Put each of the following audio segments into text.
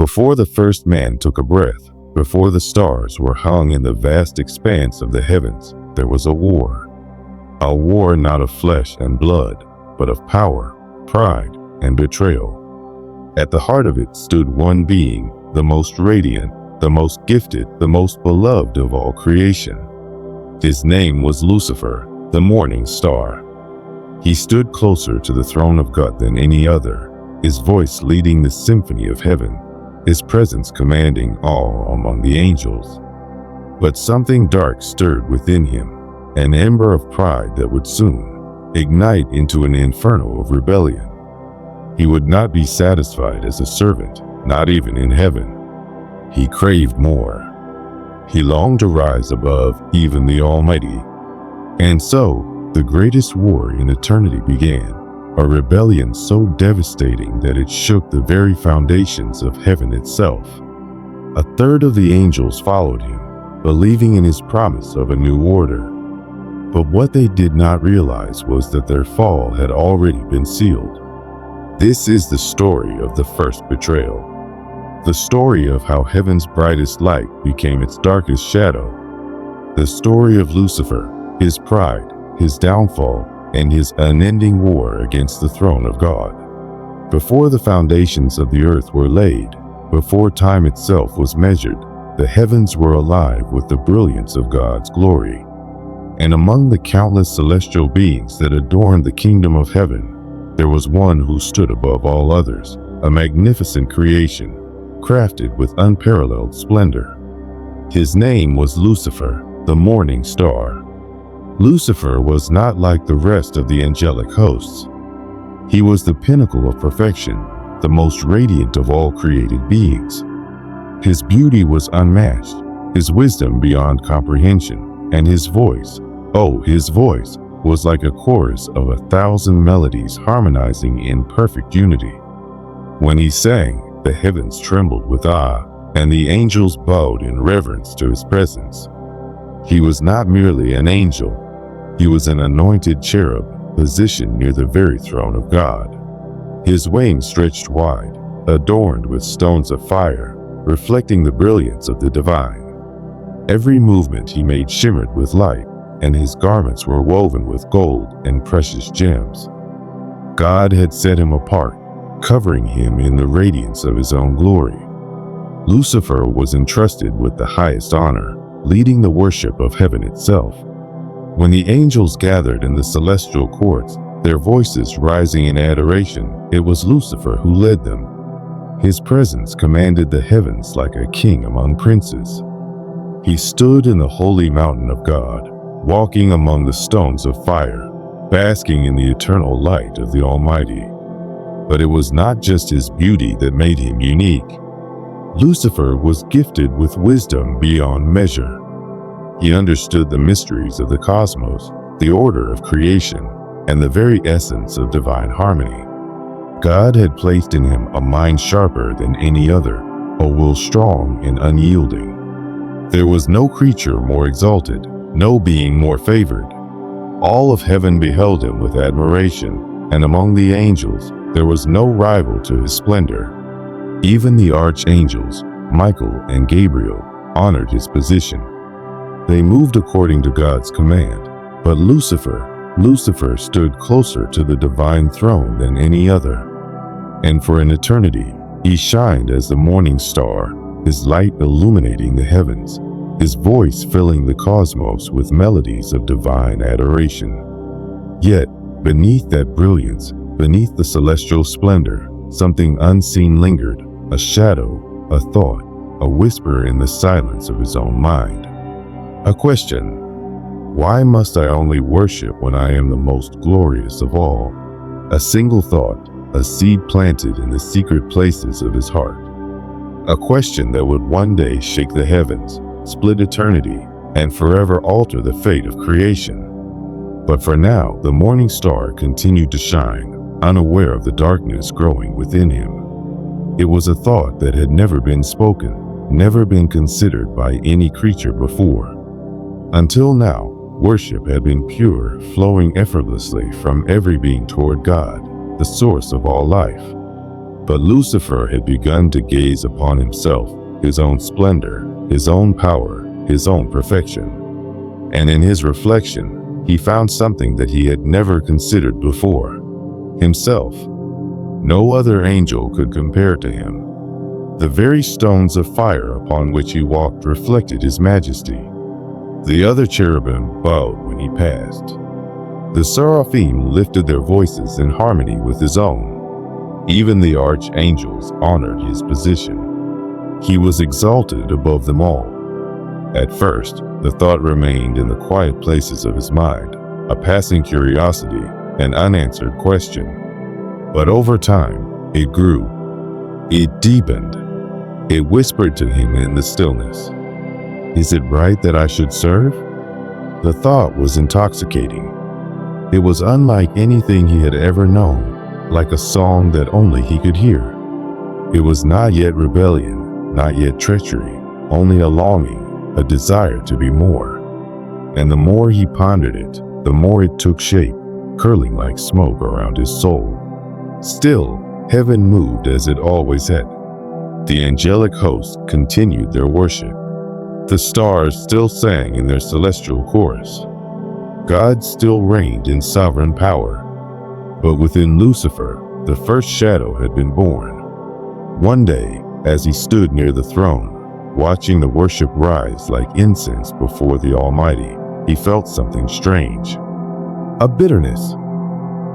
Before the first man took a breath, before the stars were hung in the vast expanse of the heavens, there was a war. A war not of flesh and blood, but of power, pride, and betrayal. At the heart of it stood one being, the most radiant, the most gifted, the most beloved of all creation. His name was Lucifer, the morning star. He stood closer to the throne of God than any other, his voice leading the symphony of heaven, his presence commanding awe among the angels. But something dark stirred within him, an ember of pride that would soon ignite into an inferno of rebellion. He would not be satisfied as a servant, not even in heaven. He craved more. He longed to rise above even the Almighty. And so, the greatest war in eternity began, a rebellion so devastating that it shook the very foundations of heaven itself. A third of the angels followed him, believing in his promise of a new order. But what they did not realize was that their fall had already been sealed. This is the story of the first betrayal. The story of how heaven's brightest light became its darkest shadow. The story of Lucifer, his pride, his downfall, and his unending war against the throne of God. Before the foundations of the earth were laid, before time itself was measured, the heavens were alive with the brilliance of God's glory. And among the countless celestial beings that adorned the kingdom of heaven, there was one who stood above all others, a magnificent creation, crafted with unparalleled splendor. His name was Lucifer, the morning star. Lucifer was not like the rest of the angelic hosts. He was the pinnacle of perfection, the most radiant of all created beings. His beauty was unmatched, his wisdom beyond comprehension, and his voice, his voice, was like a chorus of 1,000 melodies harmonizing in perfect unity. When he sang, the heavens trembled with awe, and the angels bowed in reverence to his presence. He was not merely an angel, he was an anointed cherub, positioned near the very throne of God. His wings stretched wide, adorned with stones of fire, reflecting the brilliance of the divine. Every movement he made shimmered with light, and his garments were woven with gold and precious gems. God had set him apart, covering him in the radiance of his own glory. Lucifer was entrusted with the highest honor, leading the worship of heaven itself. When the angels gathered in the celestial courts, their voices rising in adoration, it was Lucifer who led them. His presence commanded the heavens like a king among princes. He stood in the holy mountain of God, walking among the stones of fire, basking in the eternal light of the Almighty. But it was not just his beauty that made him unique. Lucifer was gifted with wisdom beyond measure. He understood the mysteries of the cosmos, the order of creation, and the very essence of divine harmony. God had placed in him a mind sharper than any other, a will strong and unyielding. There was no creature more exalted, no being more favored. All of heaven beheld him with admiration, and among the angels there was no rival to his splendor. Even the archangels, Michael and Gabriel, honored his position. They moved according to God's command, but Lucifer stood closer to the divine throne than any other. And for an eternity, he shined as the morning star, his light illuminating the heavens, his voice filling the cosmos with melodies of divine adoration. Yet, beneath that brilliance, beneath the celestial splendor, something unseen lingered, a shadow, a thought, a whisper in the silence of his own mind. A question: why must I only worship when I am the most glorious of all? A single thought, a seed planted in the secret places of his heart. A question that would one day shake the heavens, split eternity, and forever alter the fate of creation. But for now, the morning star continued to shine, unaware of the darkness growing within him. It was a thought that had never been spoken, never been considered by any creature before. Until now, worship had been pure, flowing effortlessly from every being toward God, the source of all life. But Lucifer had begun to gaze upon himself, his own splendor, his own power, his own perfection. And in his reflection, he found something that he had never considered before: himself. No other angel could compare to him. The very stones of fire upon which he walked reflected his majesty. The other cherubim bowed when he passed. The seraphim lifted their voices in harmony with his own. Even the archangels honored his position. He was exalted above them all. At first, the thought remained in the quiet places of his mind, a passing curiosity, an unanswered question. But over time, it grew. It deepened. It whispered to him in the stillness, "Is it right that I should serve?" The thought was intoxicating. It was unlike anything he had ever known, like a song that only he could hear. It was not yet rebellion, not yet treachery, only a longing, a desire to be more. And the more he pondered it, the more it took shape, curling like smoke around his soul. Still, heaven moved as it always had. The angelic hosts continued their worship. The stars still sang in their celestial chorus. God still reigned in sovereign power. But within Lucifer, the first shadow had been born. One day, as he stood near the throne, watching the worship rise like incense before the Almighty, he felt something strange. A bitterness.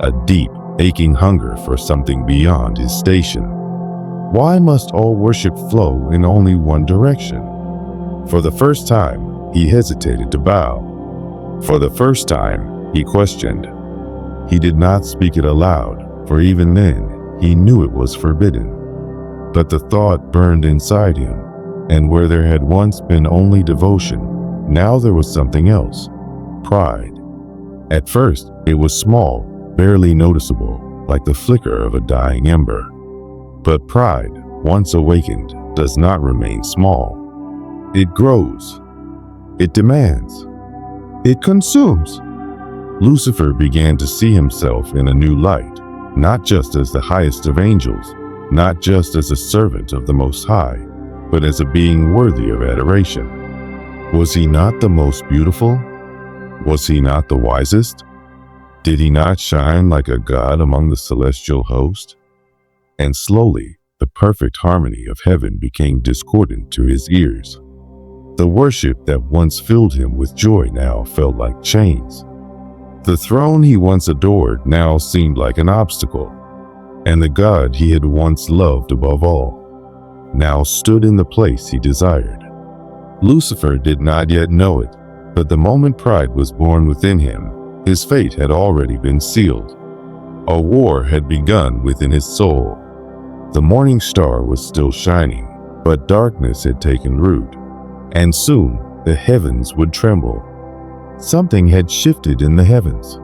A deep, aching hunger for something beyond his station. Why must all worship flow in only one direction? For the first time, he hesitated to bow. For the first time, he questioned. He did not speak it aloud, for even then, he knew it was forbidden. But the thought burned inside him, and where there had once been only devotion, now there was something else: pride. At first, it was small, barely noticeable, like the flicker of a dying ember. But pride, once awakened, does not remain small. It grows. It demands. It consumes. Lucifer began to see himself in a new light, not just as the highest of angels, not just as a servant of the Most High, but as a being worthy of adoration. Was he not the most beautiful? Was he not the wisest? Did he not shine like a god among the celestial host? And slowly, the perfect harmony of heaven became discordant to his ears. The worship that once filled him with joy now felt like chains. The throne he once adored now seemed like an obstacle, and the God he had once loved above all now stood in the place he desired. Lucifer did not yet know it, but the moment pride was born within him, his fate had already been sealed. A war had begun within his soul. The morning star was still shining, but darkness had taken root, and soon the heavens would tremble. Something had shifted in the heavens,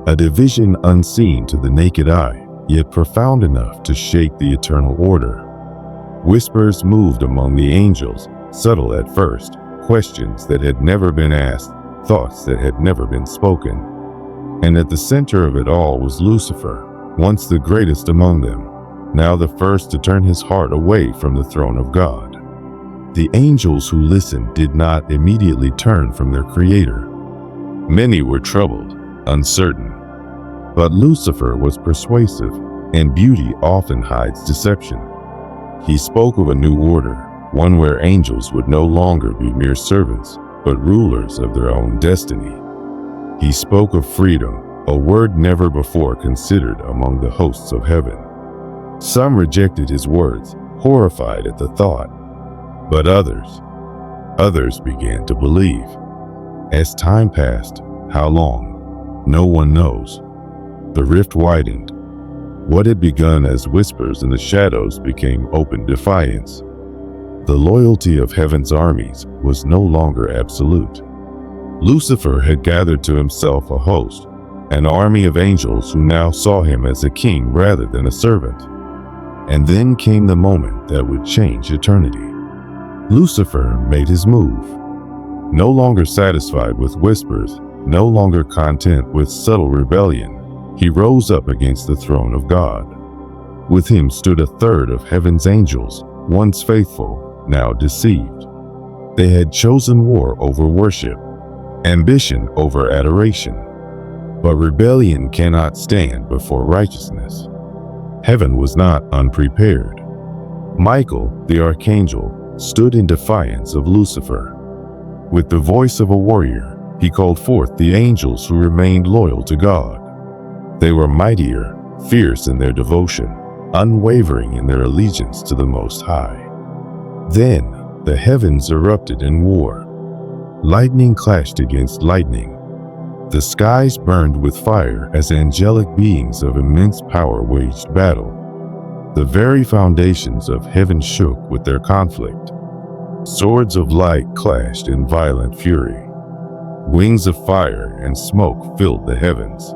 a division unseen to the naked eye, yet profound enough to shake the eternal order. Whispers moved among the angels, subtle at first, questions that had never been asked, thoughts that had never been spoken. And at the center of it all was Lucifer, once the greatest among them, now the first to turn his heart away from the throne of God. The angels who listened did not immediately turn from their Creator. Many were troubled, uncertain. But Lucifer was persuasive, and beauty often hides deception. He spoke of a new order, one where angels would no longer be mere servants, but rulers of their own destiny. He spoke of freedom, a word never before considered among the hosts of heaven. Some rejected his words, horrified at the thought. But others began to believe. As time passed, how long? No one knows. The rift widened. What had begun as whispers in the shadows became open defiance. The loyalty of heaven's armies was no longer absolute. Lucifer had gathered to himself a host, an army of angels who now saw him as a king rather than a servant. And then came the moment that would change eternity. Lucifer made his move. No longer satisfied with whispers, no longer content with subtle rebellion, he rose up against the throne of God. With him stood a third of heaven's angels, once faithful, now deceived. They had chosen war over worship, ambition over adoration. But rebellion cannot stand before righteousness. Heaven was not unprepared. Michael, the archangel, stood in defiance of Lucifer. With the voice of a warrior, he called forth the angels who remained loyal to God. They were mightier, fierce in their devotion, unwavering in their allegiance to the Most High. Then the heavens erupted in war. Lightning clashed against lightning. The skies burned with fire as angelic beings of immense power waged battle. The very foundations of heaven shook with their conflict. Swords of light clashed in violent fury. Wings of fire and smoke filled the heavens.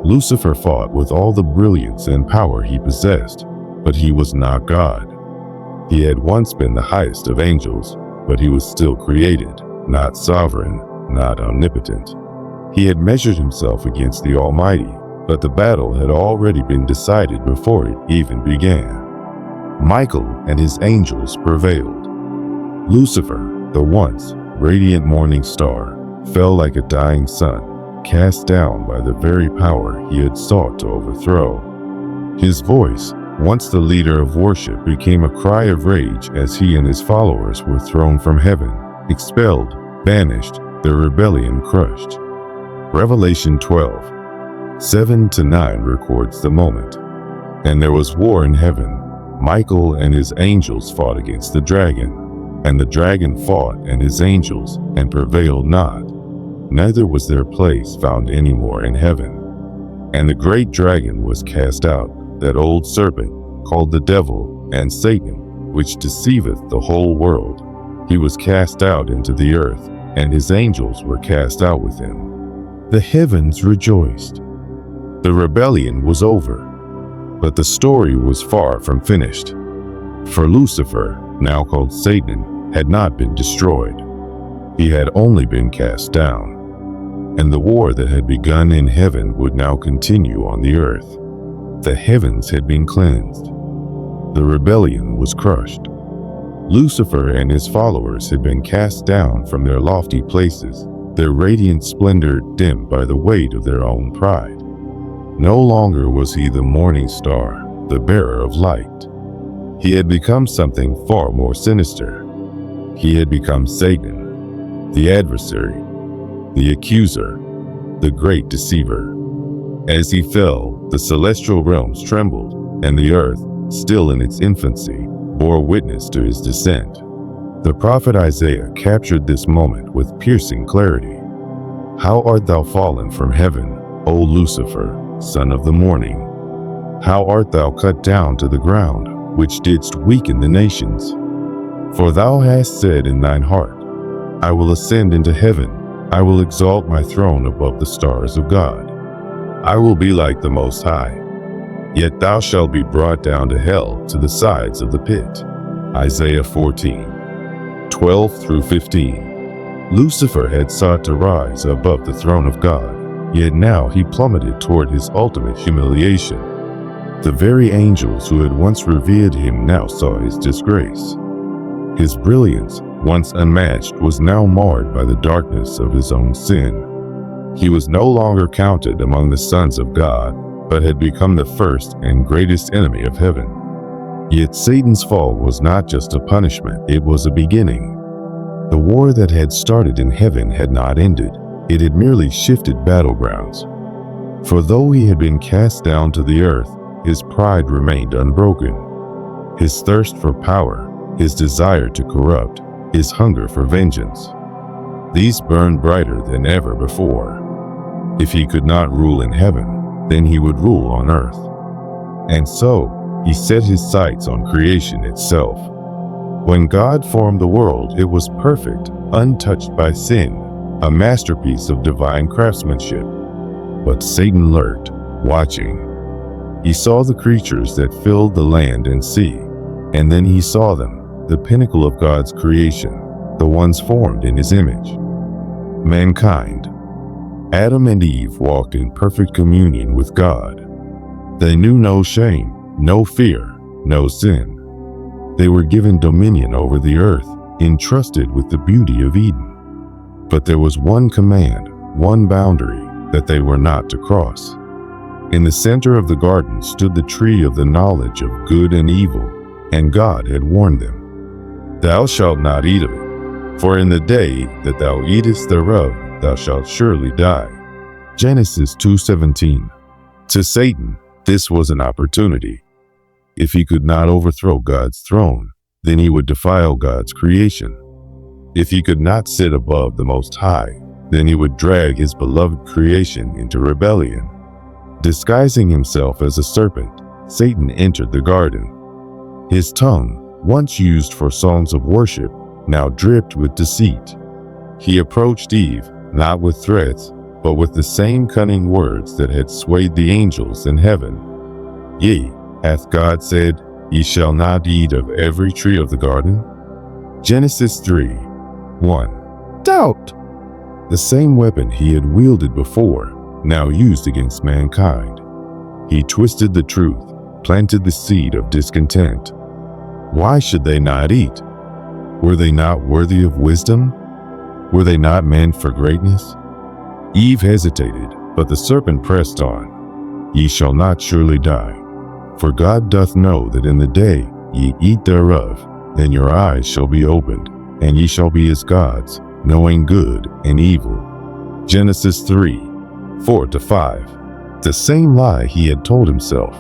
Lucifer fought with all the brilliance and power he possessed, but he was not God. He had once been the highest of angels, but he was still created, not sovereign, not omnipotent. He had measured himself against the Almighty, but the battle had already been decided before it even began. Michael and his angels prevailed. Lucifer, the once radiant morning star, fell like a dying sun, cast down by the very power he had sought to overthrow. His voice, once the leader of worship, became a cry of rage as he and his followers were thrown from heaven, expelled, banished, their rebellion crushed. Revelation 12:7-9 records the moment. And there was war in heaven. Michael and his angels fought against the dragon, and the dragon fought and his angels, and prevailed not. Neither was their place found any more in heaven. And the great dragon was cast out, that old serpent, called the devil and Satan, which deceiveth the whole world. He was cast out into the earth, and his angels were cast out with him. The heavens rejoiced. The rebellion was over, but the story was far from finished. For Lucifer, now called Satan, had not been destroyed. He had only been cast down. And the war that had begun in heaven would now continue on the earth. The heavens had been cleansed. The rebellion was crushed. Lucifer and his followers had been cast down from their lofty places, their radiant splendor dimmed by the weight of their own pride. No longer was he the morning star, the bearer of light. He had become something far more sinister. He had become Satan, the adversary, the accuser, the great deceiver. As he fell, the celestial realms trembled, and the earth, still in its infancy, bore witness to his descent. The prophet Isaiah captured this moment with piercing clarity. How art thou fallen from heaven, O Lucifer, son of the morning? How art thou cut down to the ground, which didst weaken the nations? For thou hast said in thine heart, I will ascend into heaven, I will exalt my throne above the stars of God. I will be like the Most High. Yet thou shalt be brought down to hell, to the sides of the pit. Isaiah 14:12-15. Lucifer had sought to rise above the throne of God, yet now he plummeted toward his ultimate humiliation. The very angels who had once revered him now saw his disgrace. His brilliance, once unmatched, was now marred by the darkness of his own sin. He was no longer counted among the sons of God, but had become the first and greatest enemy of heaven. Yet Satan's fall was not just a punishment, it was a beginning. The war that had started in heaven had not ended, it had merely shifted battlegrounds. For though he had been cast down to the earth, his pride remained unbroken. His thirst for power, his desire to corrupt, his hunger for vengeance, these burned brighter than ever before. If he could not rule in heaven, then he would rule on earth. And so, he set his sights on creation itself. When God formed the world, it was perfect, untouched by sin, a masterpiece of divine craftsmanship. But Satan lurked, watching. He saw the creatures that filled the land and sea, and then he saw them, the pinnacle of God's creation, the ones formed in his image. Mankind. Adam and Eve walked in perfect communion with God. They knew no shame, no fear, no sin. They were given dominion over the earth, entrusted with the beauty of Eden. But there was one command, one boundary that they were not to cross. In the center of the garden stood the tree of the knowledge of good and evil, and God had warned them, "Thou shalt not eat of it, for in the day that thou eatest thereof, thou shalt surely die." Genesis 2:17. To Satan, this was an opportunity. If he could not overthrow God's throne, then he would defile God's creation. If he could not sit above the Most High, then he would drag his beloved creation into rebellion. Disguising himself as a serpent, Satan entered the garden. His tongue, once used for songs of worship, now dripped with deceit. He approached Eve, not with threats, but with the same cunning words that had swayed the angels in heaven. "Yea, hath God said, Ye shall not eat of every tree of the garden?" Genesis 3:1. Doubt. The same weapon he had wielded before, now used against mankind. He twisted the truth, planted the seed of discontent. Why should they not eat? Were they not worthy of wisdom? Were they not meant for greatness? Eve hesitated, but the serpent pressed on. "Ye shall not surely die. For God doth know that in the day ye eat thereof, then your eyes shall be opened, and ye shall be as gods, knowing good and evil." Genesis 3:4-5. The same lie he had told himself,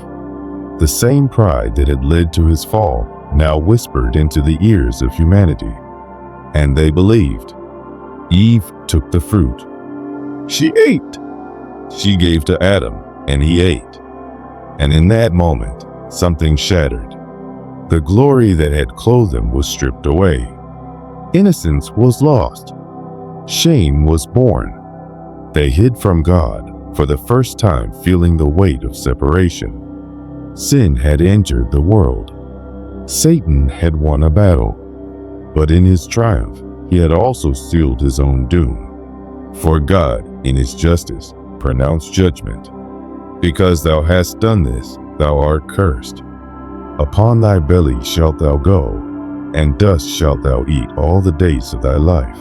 the same pride that had led to his fall, now whispered into the ears of humanity. And they believed. Eve took the fruit. She ate. She gave to Adam, and he ate. And in that moment, something shattered. The glory that had clothed them was stripped away. Innocence was lost. Shame was born. They hid from God, for the first time feeling the weight of separation. Sin had entered the world. Satan had won a battle, but in his triumph, he had also sealed his own doom. For God, in his justice, pronounced judgment. "Because thou hast done this, thou art cursed. Upon thy belly shalt thou go, and dust shalt thou eat all the days of thy life.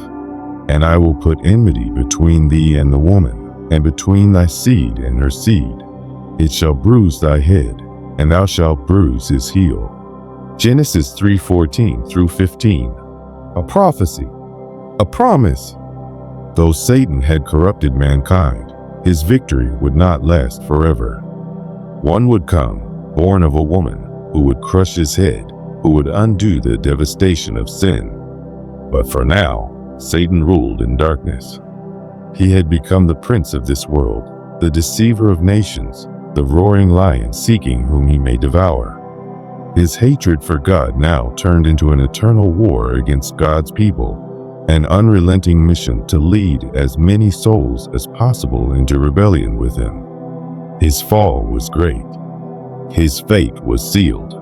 And I will put enmity between thee and the woman, and between thy seed and her seed. It shall bruise thy head, and thou shalt bruise his heel." Genesis 3:14-15. A prophecy, a promise. Though Satan had corrupted mankind, his victory would not last forever. One would come, born of a woman, who would crush his head, who would undo the devastation of sin. But for now, Satan ruled in darkness. He had become the prince of this world, the deceiver of nations, the roaring lion seeking whom he may devour. His hatred for God now turned into an eternal war against God's people, an unrelenting mission to lead as many souls as possible into rebellion with him. His fall was great. His fate was sealed.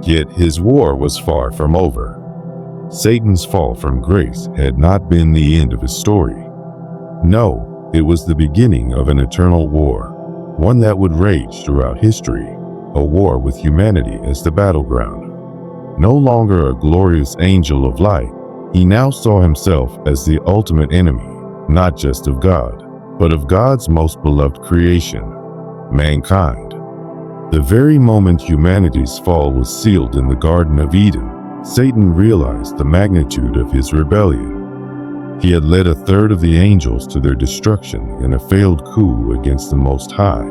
Yet his war was far from over. Satan's fall from grace had not been the end of his story. No, it was the beginning of an eternal war, one that would rage throughout history, a war with humanity as the battleground. No longer a glorious angel of light, he now saw himself as the ultimate enemy, not just of God, but of God's most beloved creation, mankind. The very moment humanity's fall was sealed in the Garden of Eden, Satan realized the magnitude of his rebellion. He had led a third of the angels to their destruction in a failed coup against the Most High.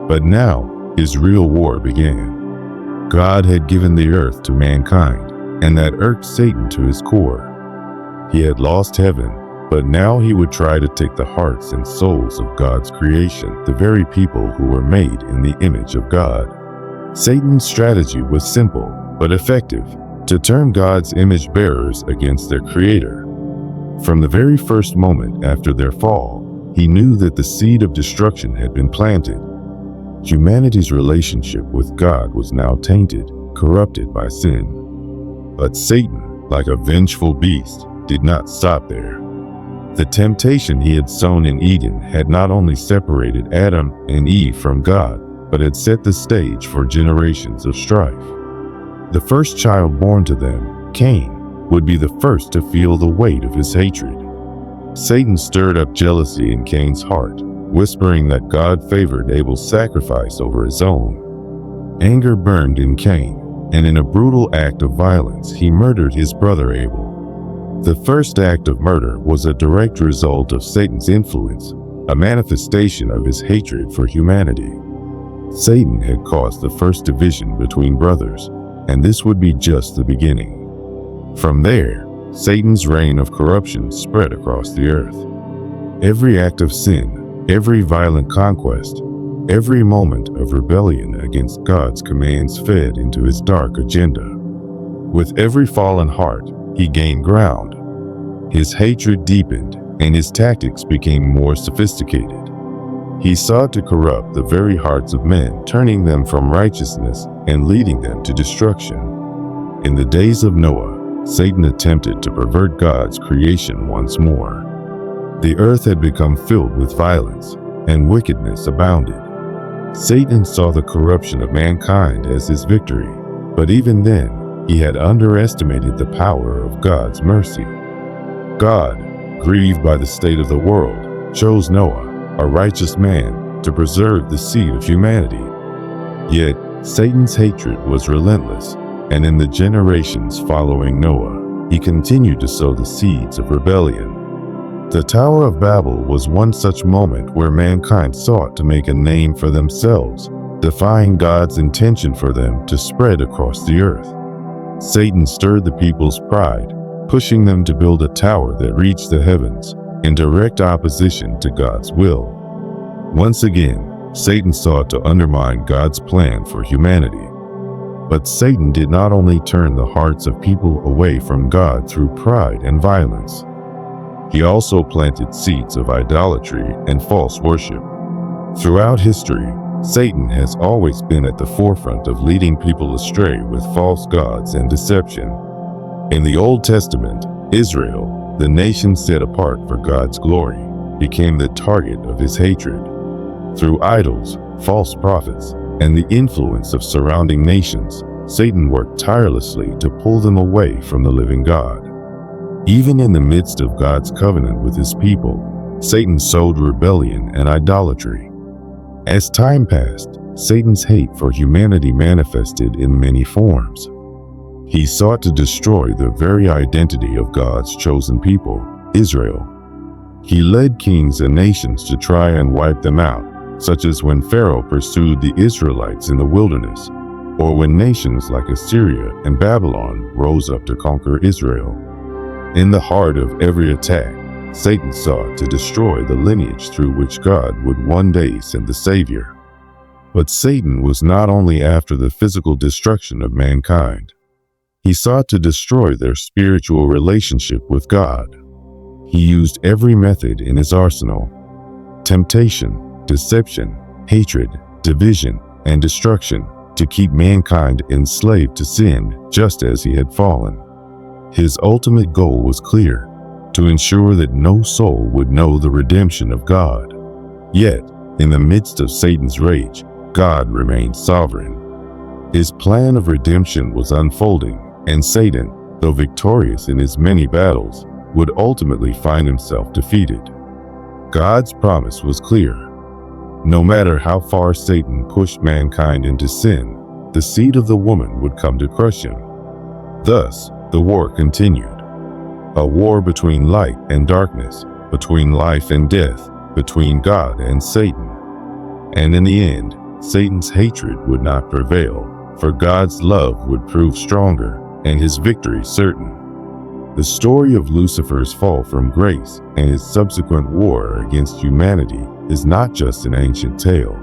But now, his real war began. God had given the earth to mankind, and that irked Satan to his core. He had lost heaven, but now he would try to take the hearts and souls of God's creation, the very people who were made in the image of God. Satan's strategy was simple, but effective, to turn God's image bearers against their Creator. From the very first moment after their fall, he knew that the seed of destruction had been planted. Humanity's relationship with God was now tainted, corrupted by sin. But Satan, like a vengeful beast, did not stop there. The temptation he had sown in Eden had not only separated Adam and Eve from God, but had set the stage for generations of strife. The first child born to them, Cain, would be the first to feel the weight of his hatred. Satan stirred up jealousy in Cain's heart, whispering that God favored Abel's sacrifice over his own. Anger burned in Cain, and in a brutal act of violence, he murdered his brother Abel. The first act of murder was a direct result of Satan's influence, a manifestation of his hatred for humanity. Satan had caused the first division between brothers, and this would be just the beginning. From there, Satan's reign of corruption spread across the earth. Every act of sin, every violent conquest, every moment of rebellion against God's commands fed into his dark agenda. With every fallen heart, he gained ground. His hatred deepened, and his tactics became more sophisticated. He sought to corrupt the very hearts of men, turning them from righteousness and leading them to destruction. In the days of Noah, Satan attempted to pervert God's creation once more. The earth had become filled with violence, and wickedness abounded. Satan saw the corruption of mankind as his victory, but even then, he had underestimated the power of God's mercy. God, grieved by the state of the world, chose Noah, a righteous man, to preserve the seed of humanity. Yet, Satan's hatred was relentless, and in the generations following Noah, he continued to sow the seeds of rebellion. The Tower of Babel was one such moment where mankind sought to make a name for themselves, defying God's intention for them to spread across the earth. Satan stirred the people's pride, pushing them to build a tower that reached the heavens, in direct opposition to God's will. Once again, Satan sought to undermine God's plan for humanity. But Satan did not only turn the hearts of people away from God through pride and violence. He also planted seeds of idolatry and false worship. Throughout history, Satan has always been at the forefront of leading people astray with false gods and deception. In the Old Testament, Israel, the nation set apart for God's glory, became the target of his hatred. Through idols, false prophets, and the influence of surrounding nations, Satan worked tirelessly to pull them away from the living God. Even in the midst of God's covenant with his people, Satan sowed rebellion and idolatry. As time passed, Satan's hate for humanity manifested in many forms. He sought to destroy the very identity of God's chosen people, Israel. He led kings and nations to try and wipe them out, such as when Pharaoh pursued the Israelites in the wilderness, or when nations like Assyria and Babylon rose up to conquer Israel. In the heart of every attack, Satan sought to destroy the lineage through which God would one day send the Savior. But Satan was not only after the physical destruction of mankind. He sought to destroy their spiritual relationship with God. He used every method in his arsenal: temptation, deception, hatred, division, and destruction, to keep mankind enslaved to sin just as he had fallen. His ultimate goal was clear: to ensure that no soul would know the redemption of God. Yet, in the midst of Satan's rage, God remained sovereign. His plan of redemption was unfolding, and Satan, though victorious in his many battles, would ultimately find himself defeated. God's promise was clear. No matter how far Satan pushed mankind into sin, the seed of the woman would come to crush him. Thus, the war continued. A war between light and darkness, between life and death, between God and Satan. And in the end, Satan's hatred would not prevail, for God's love would prove stronger and his victory certain. The story of Lucifer's fall from grace and his subsequent war against humanity is not just an ancient tale.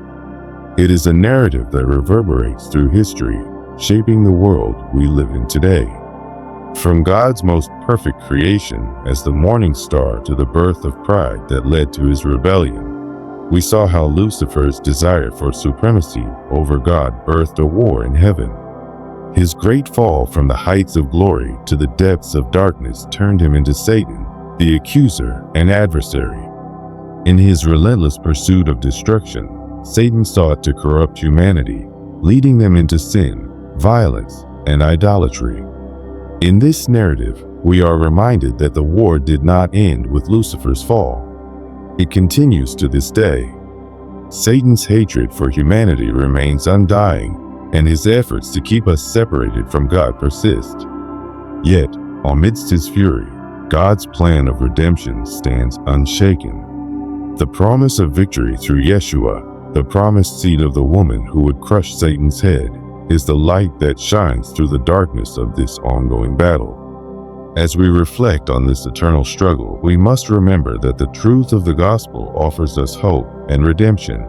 It is a narrative that reverberates through history, shaping the world we live in today. From God's most perfect creation as the morning star to the birth of pride that led to his rebellion, we saw how Lucifer's desire for supremacy over God birthed a war in heaven. His great fall from the heights of glory to the depths of darkness turned him into Satan, the accuser and adversary. In his relentless pursuit of destruction, Satan sought to corrupt humanity, leading them into sin, violence, and idolatry. In this narrative, we are reminded that the war did not end with Lucifer's fall. It continues to this day. Satan's hatred for humanity remains undying, and his efforts to keep us separated from God persist. Yet, amidst his fury, God's plan of redemption stands unshaken. The promise of victory through Yeshua, the promised seed of the woman who would crush Satan's head, is the light that shines through the darkness of this ongoing battle. As we reflect on this eternal struggle, we must remember that the truth of the gospel offers us hope and redemption.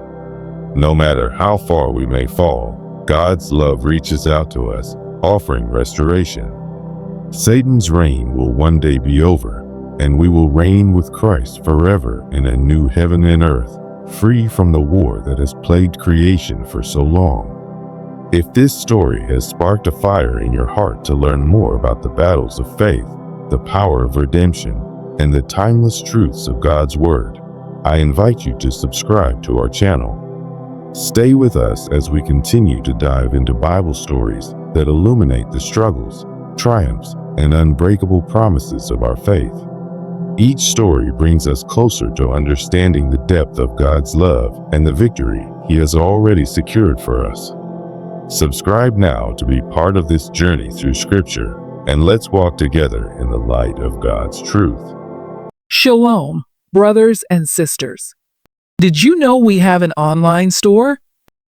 No matter how far we may fall, God's love reaches out to us, offering restoration. Satan's reign will one day be over, and we will reign with Christ forever in a new heaven and earth, free from the war that has plagued creation for so long. If this story has sparked a fire in your heart to learn more about the battles of faith, the power of redemption, and the timeless truths of God's Word, I invite you to subscribe to our channel. Stay with us as we continue to dive into Bible stories that illuminate the struggles, triumphs, and unbreakable promises of our faith. Each story brings us closer to understanding the depth of God's love and the victory He has already secured for us. Subscribe now to be part of this journey through Scripture, and let's walk together in the light of God's truth. Shalom, brothers and sisters. Did you know we have an online store?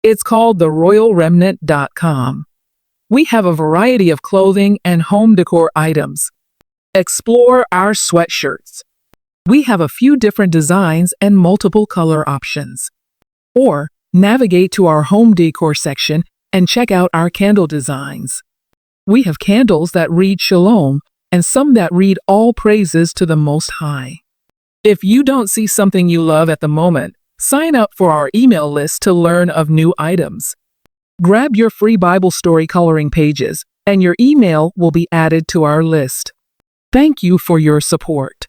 It's called theroyalremnant.com. We have a variety of clothing and home decor items. Explore our sweatshirts. We have a few different designs and multiple color options. Or navigate to our home decor section and check out our candle designs. We have candles that read Shalom and some that read All Praises to the Most High. If you don't see something you love at the moment, sign up for our email list to learn of new items. Grab your free Bible story coloring pages, and your email will be added to our list. Thank you for your support.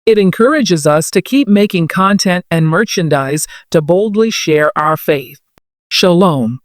It encourages us to keep making content and merchandise to boldly share our faith. Shalom.